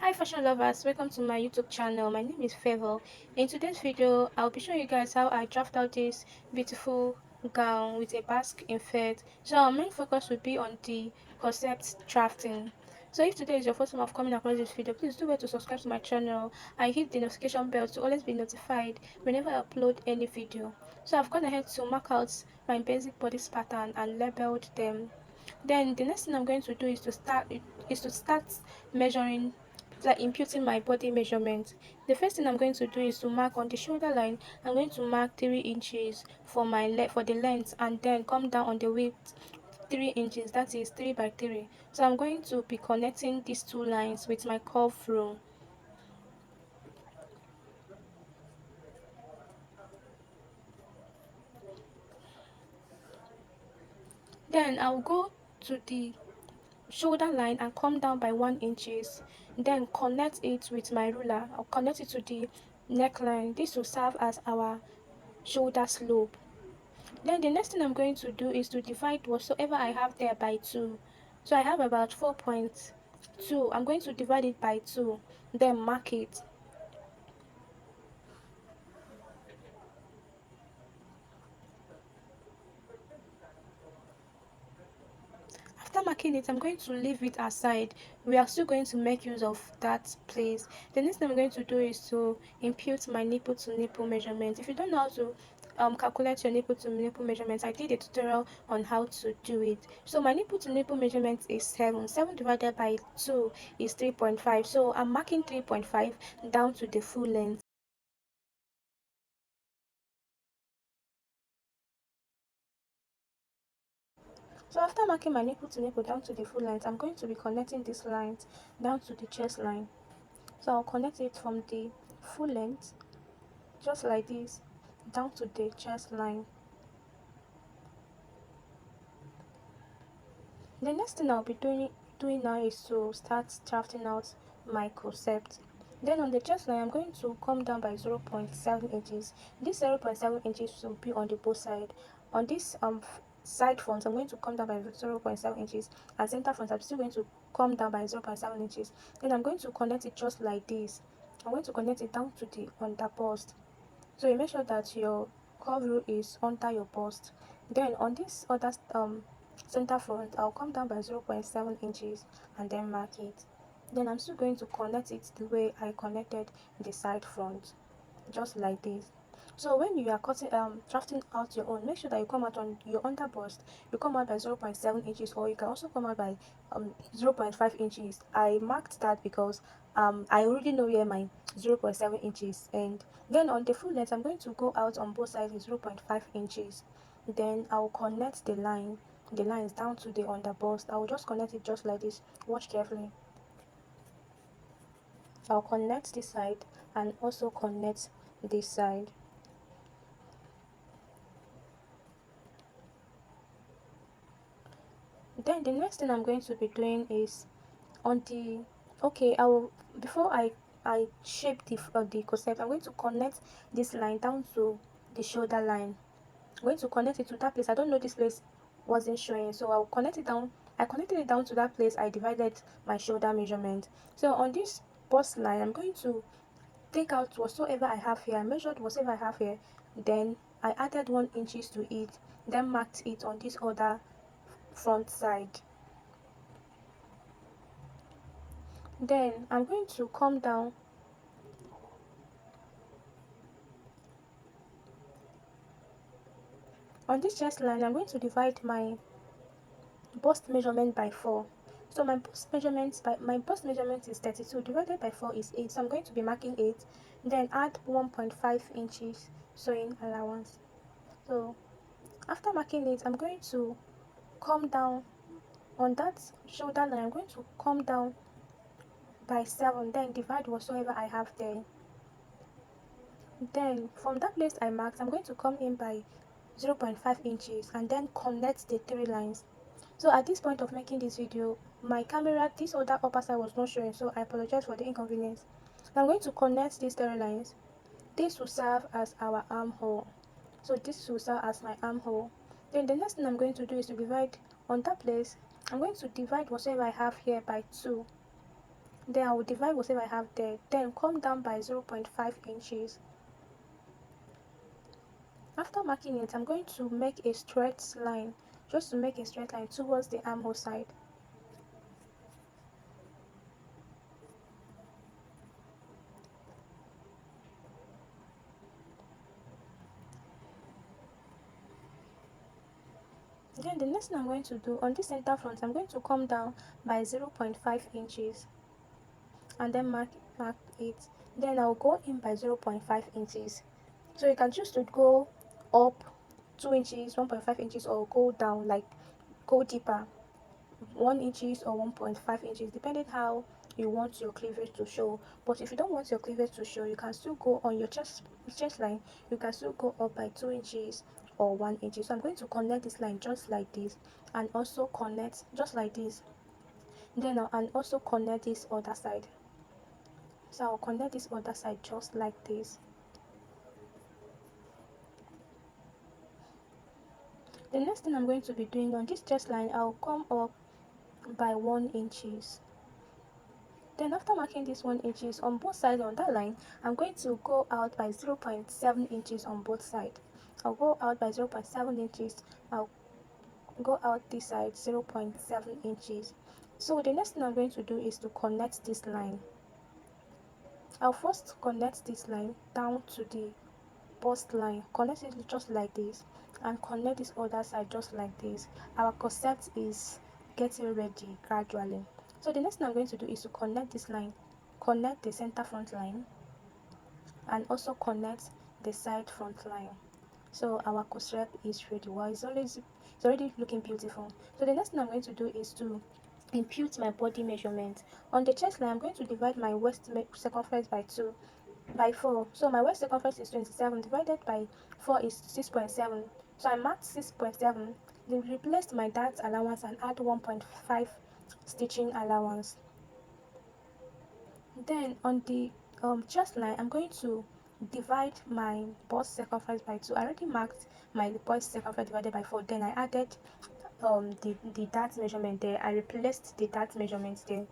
Hi fashion lovers, welcome to my YouTube channel. My name is Favor. In today's video, I'll be showing you guys how I draft out this beautiful gown with a basque effect. So our main focus will be on the concept drafting. So if today is your first time of coming across this video, please do well to subscribe to my channel and hit the notification bell to always be notified whenever I upload any video. So I've gone ahead to mark out my basic bodice pattern and labeled them. Then the next thing I'm going to do is to start measuring, like imputing my body measurement. The first thing I'm going to do is to mark on the shoulder line. I'm going to mark 3 inches for my for the length, and then come down on the width 3 inches, that is 3 by 3. So I'm going to be connecting these two lines with my curve rule. Then I'll go to the shoulder line and come down by 1 inches, then connect it with my ruler. I'll connect it to the neckline. This will serve as our shoulder slope. Then the next thing I'm going to do is to divide whatsoever I have there by 2. So I have about 4.2. I'm going to divide it by 2, then mark it. After marking it, I'm going to leave it aside. We are still going to make use of that place. The next thing I'm going to do is to impute my nipple to nipple measurement. If you don't know how to calculate your nipple to nipple measurements, I did a tutorial on how to do it. So my nipple to nipple measurement is 7. 7 divided by 2 is 3.5. So I'm marking 3.5 down to the full length. So after marking my nipple to nipple down to the full length, I'm going to be connecting this line down to the chest line. So I'll connect it from the full length, just like this, down to the chest line. The next thing I'll be doing now is to start drafting out my concept. Then on the chest line, I'm going to come down by 0.7 inches. This 0.7 inches will be on the both side. On this side front, I'm going to come down by 0.7 inches, and center front, I'm still going to come down by 0.7 inches. Then I'm going to connect it just like this. I'm going to connect it down to the under bust. So you make sure that your curve rule is under your bust. Then on this other center front, I'll come down by 0.7 inches and then mark it. Then I'm still going to connect it the way I connected the side front, just like this. So when you are cutting drafting out your own, make sure that you come out on your under bust, you come out by 0.7 inches, or you can also come out by 0.5 inches. I marked that because I already know where my 0.7 inches, and then on the full length I'm going to go out on both sides with 0.5 inches. Then I'll connect the lines down to the under bust. I'll just connect it just like this. Watch carefully. I'll connect this side and also connect this side. Then the next thing I'm going to be doing is on the okay, I will before I shape the concept, I'm going to connect this line down to the shoulder line. I'm going to connect it to that place. I don't know, this place wasn't showing, so I'll connect it down. I connected it down to that place I divided my shoulder measurement. So on this bust line, I'm going to take out whatsoever I have here. I measured whatsoever I have here, then I added 1 inches to it, then marked it on this other front side. Then I'm going to come down on this chest line. I'm going to divide my bust measurement by 4. So my bust measurement is 32, divided by 4 is 8. So I'm going to be marking 8, then add 1.5 inches sewing allowance. So after marking it, I'm going to come down on that shoulder line. I'm going to come down by 7, then divide whatsoever I have there. Then from that place I marked, I'm going to come in by 0.5 inches and then connect the 3 lines. So at this point of making this video, my camera, this other upper side was not showing, so I apologize for the inconvenience. Now I'm going to connect these 3 lines. This will serve as our armhole. So this will serve as my armhole. Then the next thing I'm going to do is to divide on that place. I'm going to divide whatever I have here by 2. Then I will divide whatever I have there, then come down by 0.5 inches. After marking it, I'm going to make a straight line, just to make a straight line towards the armhole side. Then the next thing I'm going to do on this center front, I'm going to come down by 0.5 inches and then mark it. Then I'll go in by 0.5 inches. So you can choose to go up 2 inches, 1.5 inches, or go down, like go deeper, 1 inches or 1.5 inches, depending how you want your cleavage to show. But if you don't want your cleavage to show, you can still go on your chest line, you can still go up by 2 inches or 1 inch. So I'm going to connect this line just like this, and also connect just like this, then and also connect this other side. So I'll connect this other side just like this. The next thing I'm going to be doing on this chest line, I'll come up by 1 inches. Then after marking this 1 inches on both sides on that line, I'm going to go out by 0.7 inches on both sides. I'll go out by 0.7 inches. I'll go out this side 0.7 inches. So the next thing I'm going to do is to connect this line. I'll first connect this line down to the bust line, connect it just like this, and connect this other side just like this. Our corset is getting ready gradually. So the next thing I'm going to do is to connect this line, connect the center front line, and also connect the side front line. So our corset is ready. Well, it's already looking beautiful. So the next thing I'm going to do is to impute my body measurement. On the chest line, I'm going to divide my waist circumference by 4. So my waist circumference is 27, divided by 4 is 6.7. So I marked 6.7, then replaced my dart allowance and add 1.5 stitching allowance. Then on the chest line, I'm going to divide my bust circumference by 2. I already marked my bust circumference divided by 4. Then I added the dart measurement there. I replaced the dart measurements there.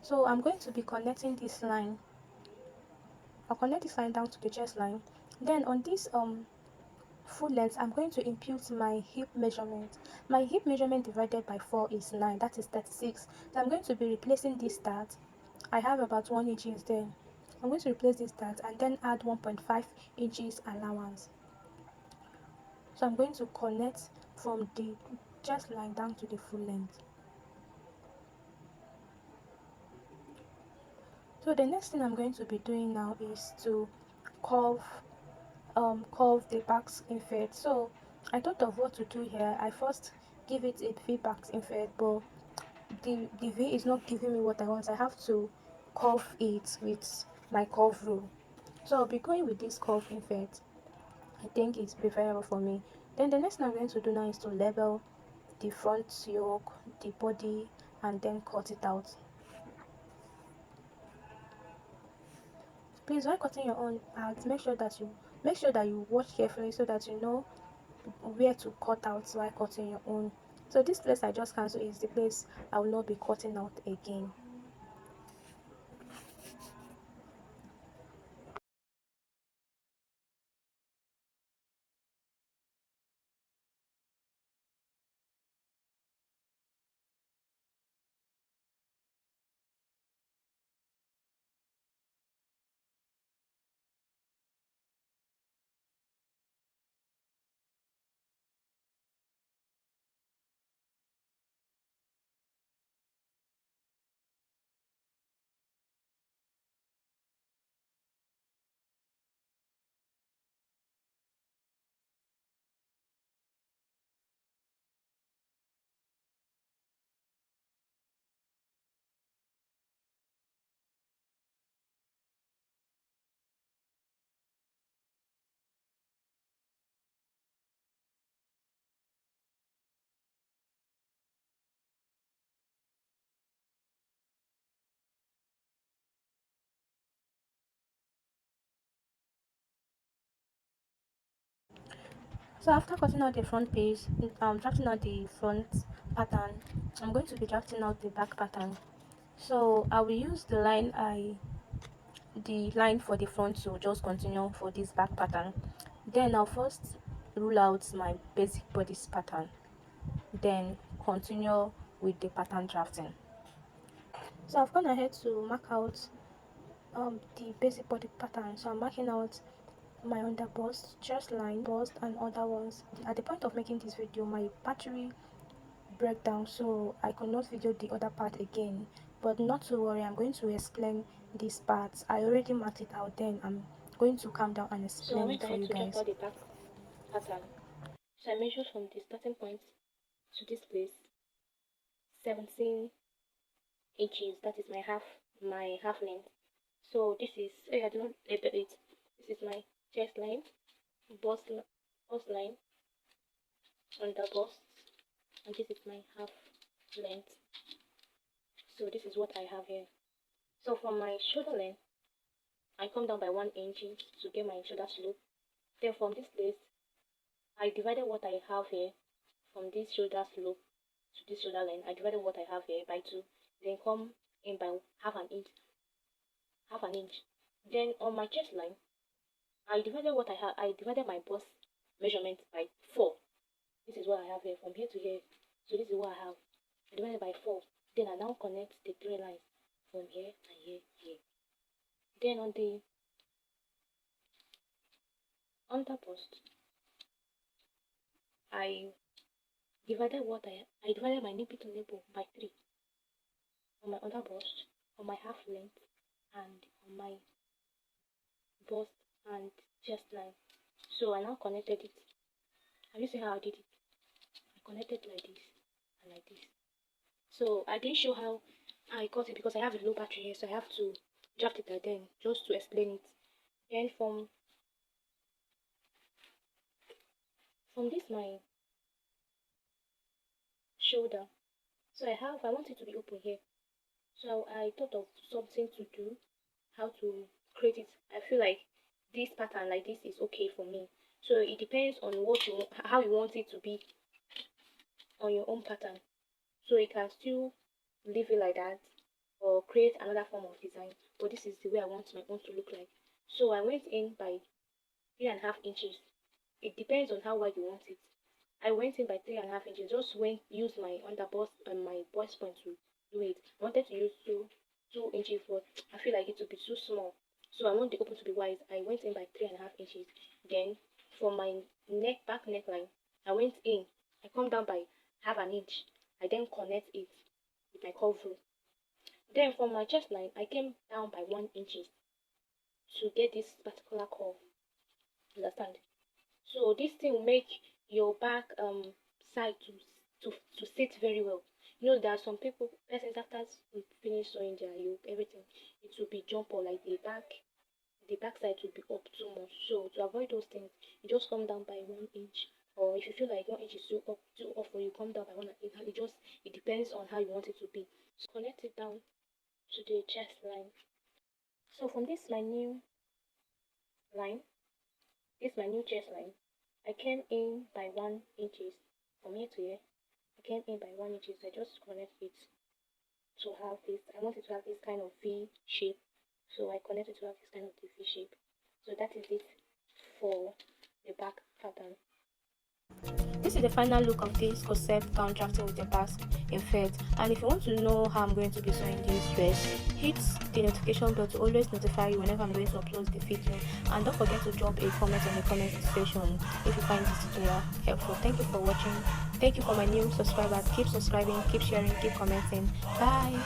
So I'm going to be connecting this line. I'll connect this line down to the chest line. Then on this full length, I'm going to impute my hip measurement. My hip measurement divided by 4 is 9, that is 36. So I'm going to be replacing this dart. I have about 1 inches there. I'm going to replace this dart and then add 1.5 inches allowance. So I'm going to connect from the chest line down to the full length. So the next thing I'm going to be doing now is to curve the basque invert. So I thought of what to do here. I first give it a V basque invert, but the V is not giving me what I want. I have to curve it with my curve rule. So I'll be going with this curve invert. I think it's preferable for me. Then the next thing I'm going to do now is to level the front yoke, the body, and then cut it out. Please, while cutting your own out, make sure that you watch carefully so that you know where to cut out while cutting your own. So this place I just cancel is the place I will not be cutting out again. So after cutting out the front piece, drafting out the front pattern, I'm going to be drafting out the back pattern. So I will use the line for the front to just continue for this back pattern. Then I'll first rule out my basic bodice pattern, then continue with the pattern drafting. So I've gone ahead to mark out the basic body pattern. So I'm marking out my under bust, chest line, bust, and other ones. At the point of making this video, my battery broke down, so I could not video the other part again. But not to worry, I'm going to explain these parts. I already marked it out, then I'm going to calm down and explain it for you guys. So I went ahead to jump out the back pattern. So I measured from the starting point to this place 17 inches. That is my half length. So this is, I don't label it. This is my chest line, bust line, under bust, and this is my half length. So this is what I have here. So from my shoulder length, I come down by 1 inch to get my shoulder slope. Then from this place, I divided what I have here from this shoulder slope to this shoulder length. I divided what I have here by 2. Then come in by half an inch. Then on my chest line, I divided what I have. I divided my bust measurement by 4. This is what I have here from here to here. So this is what I have. I divided by 4. Then I now connect the 3 lines from here and here, here. Then on the under bust, I divided my nipple to nipple by 3 on my under bust, on my half length, and on my bust and chest line. So I now connected it. Have you seen how I did it? I connected like this and like this. So I didn't show how I got it because I have a low battery here, so I have to draft it again just to explain it. Then from this my shoulder, so I want it to be open here. So I thought of something to do, how to create it. I feel like this pattern like this is okay for me. So it depends on how you want it to be on your own pattern. So you can still leave it like that or create another form of design. But this is the way I want my own to look like. So I went in by 3.5 inches. It depends on how wide you want it. I went in by 3.5 inches. Just use my under bust and my bust point to do it. I wanted to use 2 inches, but I feel like it would be too small. So I want the open to be wide. I went in by 3.5 inches. Then from my back neckline, I went in. I come down by half an inch. I then connect it with my curve rule. Then from my chest line, I came down by 1 inch to get this particular curve. Understand? So this thing will make your back side to sit very well. You know, there are some persons after finish sewing their yoke, everything, it will be jump or like the back side will be up too much. So to avoid those things, you just come down by 1 inch. Or if you feel like 1 inch is too off for you, come down by 1 inch. It depends on how you want it to be. So connect it down to the chest line. So from this my new chest line, I came in by 1 inches from here to here. I came in by 1 inches. I just connect it to have this. I want it to have this kind of V shape. So I connect it to have this kind of V shape. So that is it for the back pattern. This is the final look of this corset gown drafting with the basque in felt. And if you want to know how I'm going to be sewing this dress, hit the notification bell to always notify you whenever I'm going to upload the video. And don't forget to drop a comment on the comment section if you find this tutorial helpful. Thank you for watching. Thank you for my new subscribers. Keep subscribing, keep sharing, keep commenting. Bye.